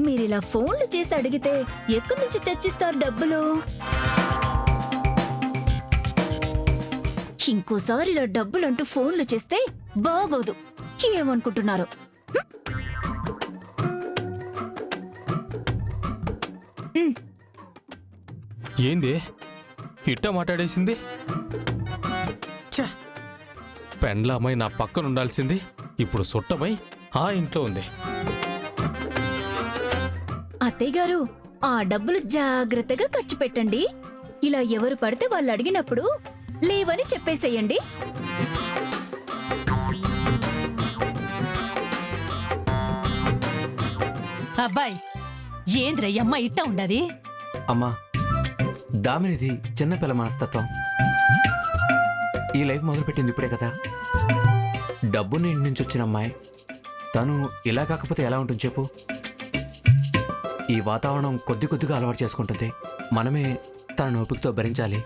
మీరిలా ఫోన్లు చేసి అడిగితే ఎక్కడి నుంచి తెచ్చిస్తారు డబ్బులు? ఇంకోసారి ఇలా డబ్బులంటూ ఫోన్లు చేస్తే బాగోదు. ఏమనుకుంటున్నారు? ఏంది ఇట్ట మాట్లాడేసింది? పెండ్లామై నా పక్కన ఉండాల్సింది ఇప్పుడు సుట్టమై ఆ ఇంట్లో ఉంది. అత్తయ్య గారు, ఆ డబ్బులు జాగ్రత్తగా ఖర్చు పెట్టండి. ఇలా ఎవరు పడితే వాళ్ళు అడిగినప్పుడు లేవని చెప్పేసేయండి. అబ్బాయి, ఏంద్రయ్యమ్మ ఇట్ట ఉండది? అమ్మా, దామినిది చిన్నపిల్ల మనస్తత్వం. ఈ లైఫ్ మొదలుపెట్టింది ఇప్పుడే కదా. డబ్బుని ఇంటి నుంచి వచ్చిన అమ్మాయి తను ఇలా కాకపోతే ఎలా ఉంటుంది చెప్పు? ఈ వాతావరణం కొద్ది కొద్దిగా అలవాటు చేసుకుంటుంది. మనమే తన ఓపికతో భరించాలి.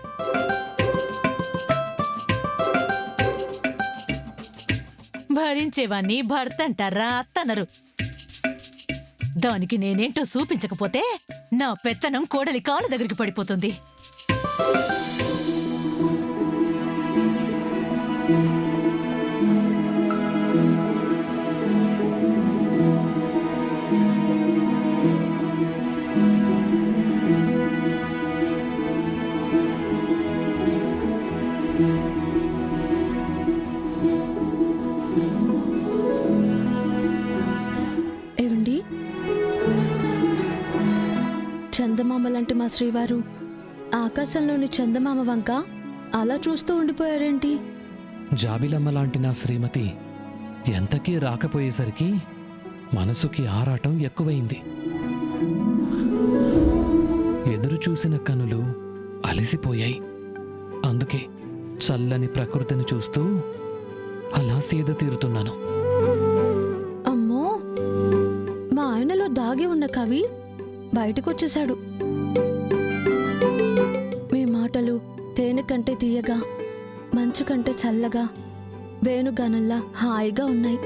భరించేవాణ్ణి భర్త అంటారా అత్తనరు. దానికి నేనేంటో చూపించకపోతే నా పెత్తనం కోడలి కాళ్ళ దగ్గరికి పడిపోతుంది. ఏవండి, చందమామ లాంటి మా శ్రీవారు ఆకాశంలోని చందమామ వంక అలా చూస్తూ ఉండిపోయారేంటి? జాబిలమ్మ లాంటి నా శ్రీమతి ఎంతకీ రాకపోయేసరికి మనసుకి ఆరాటం ఎక్కువైంది. ఎదురు చూసిన కనులు అలసిపోయాయి. అందుకే చల్లని ప్రకృతిని చూస్తూ అలా సేద తీరుతున్నాను. అమ్మో, మా ఆయనలో దాగి ఉన్న కవి బయటకొచ్చేశాడు. మీ మాటలు తేనె కంటే తీయగా, మంచు కంటే చల్లగా, వేణుగానల్లా హాయిగా ఉన్నాయి.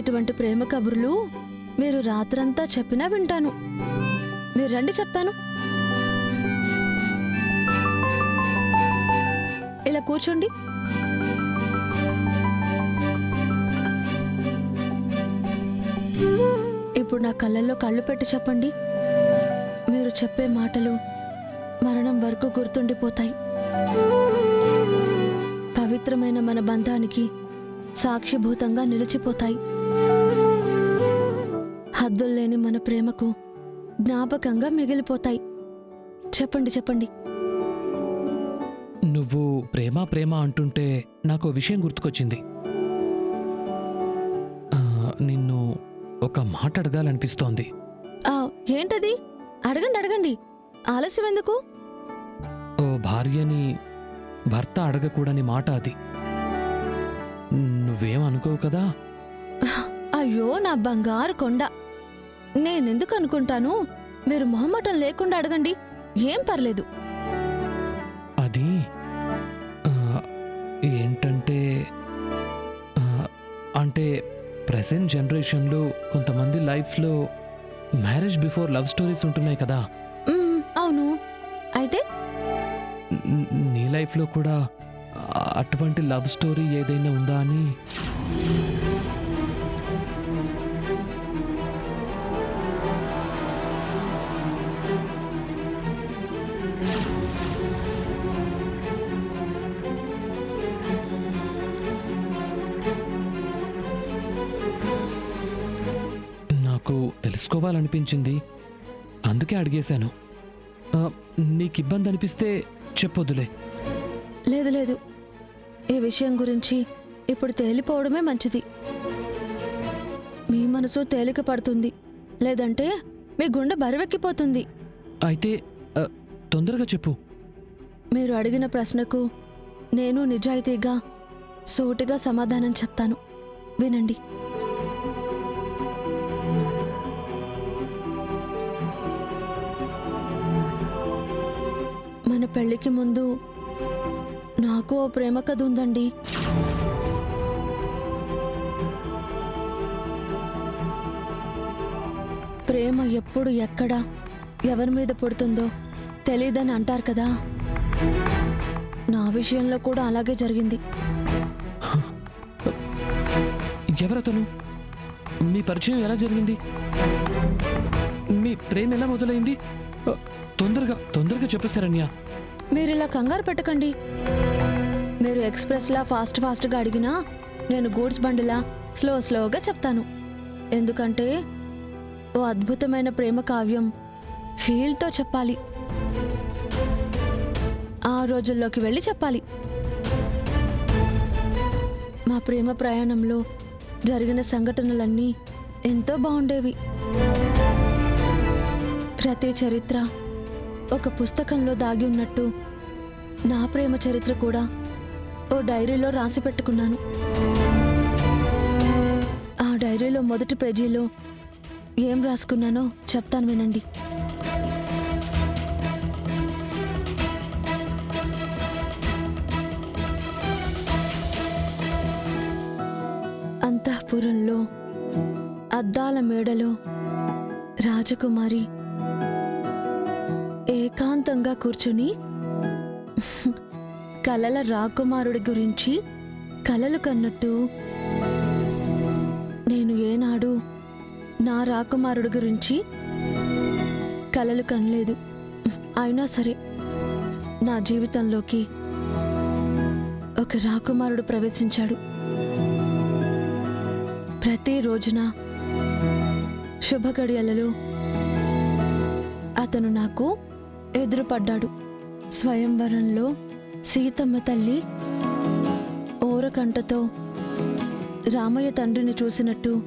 ఇటువంటి ప్రేమ కబుర్లు మీరు రాత్రంతా చెప్పినా వింటాను. మీరు రండి, చెప్తాను. ఇలా కూర్చోండి. ఇప్పుడు నా కళ్ళల్లో కళ్ళు పెట్టి చెప్పండి. మీరు చెప్పే మాటలు మరణం వరకు గుర్తుండిపోతాయి. పవిత్రమైన మన బంధానికి సాక్షిభూతంగా నిలిచిపోతాయి. హద్దుల్లేని మన ప్రేమకు జ్ఞాపకంగా మిగిలిపోతాయి. చెప్పండి, చెప్పండి. నువ్వు ప్రేమ ప్రేమ అంటుంటే నాకు విషయం గుర్తుకొచ్చింది. నిన్ను ఒక మాట అడగాలనిపిస్తోంది. ఏంటది? అడగండి, అడగండి. ఆలస్యం ఎందుకు? ఓ భార్యని భర్త అడగకూడని మాట అది. నువ్వేం అనుకోవు కదా? అయ్యో నా బంగారు కొండ, నేనెందుకు అనుకుంటాను? మీరు మొహమాటం లేకుండా అడగండి, ఏం పర్లేదు. అది ఏంటంటే అంటే ప్రెసెంట్ జనరేషన్లో కొంతమంది లైఫ్లో మ్యారేజ్ బిఫోర్ లవ్ స్టోరీస్ ఉంటున్నాయి కదా. అవును, అయితే నీ లైఫ్లో కూడా అటువంటి లవ్ స్టోరీ ఏదైనా ఉందా అని. నాకు తెలుసుకోవాలనిపించింది, అందుకే అడిగేశాను. నీకు ఇబ్బంది అనిపిస్తే చెప్పొద్దులే. లేదు లేదు, ఈ విషయం గురించి ఇప్పుడు తేలిపోవడమే మంచిది. మీ మనసు తేలిక పడుతుంది, లేదంటే మీ గుండె బరువెక్కిపోతుంది. అయితే తొందరగా చెప్పు. మీరు అడిగిన ప్రశ్నకు నేను నిజాయితీగా సూటిగా సమాధానం చెప్తాను, వినండి. మన పెళ్లికి ముందు నాకు ఓ ప్రేమ కథ ఉందండి. ప్రేమ ఎప్పుడు ఎక్కడ ఎవరి మీద పుడుతుందో తెలీదని అంటారు కదా. నా విషయంలో కూడా అలాగే జరిగింది. ఎవరతను? మీ పరిచయం ఎలా జరిగింది? మీ ప్రేమ ఎలా మొదలైంది? తొందరగా చెప్పేశారన్యా. మీరు ఇలా కంగారు పెట్టకండి. మీరు ఎక్స్ప్రెస్లా ఫాస్ట్గా అడిగినా నేను గూడ్స్ బండిలా స్లోగా చెప్తాను. ఎందుకంటే ఓ అద్భుతమైన ప్రేమ కావ్యం ఫీల్తో చెప్పాలి. ఆ రోజుల్లోకి వెళ్ళి చెప్పాలి. మా ప్రేమ ప్రయాణంలో జరిగిన సంఘటనలన్నీ ఎంతో బాగుండేవి. ప్రతి చరిత్ర ఒక పుస్తకంలో దాగి ఉన్నట్టు నా ప్రేమ చరిత్ర కూడా ఓ డైరీలో రాసి పెట్టుకున్నాను. ఆ డైరీలో మొదటి పేజీలో ఏం రాసుకున్నానో చెప్తాను వినండి. అంతఃపురంలో అద్దాల మేడలో రాజకుమారి ఏకాంతంగా కూర్చుని కలల రాకుమారుడి గురించి కలలు కన్నట్టు నేను ఏనాడు నా రాకుమారుడి గురించి కలలు కనలేదు. అయినా సరే నా జీవితంలోకి ఒక రాకుమారుడు ప్రవేశించాడు. ప్రతి రోజున శుభగడియలలో అతను నాకు ఎదురుపడ్డాడు. స్వయంవరంలో సీతమ్మ తల్లి ఓరకంటతో రామయ్య తండ్రిని చూసినట్టు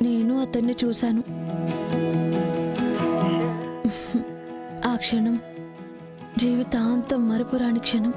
నేను అతన్ని చూశాను. ఆ క్షణం జీవితాంతం మరపురాని క్షణం.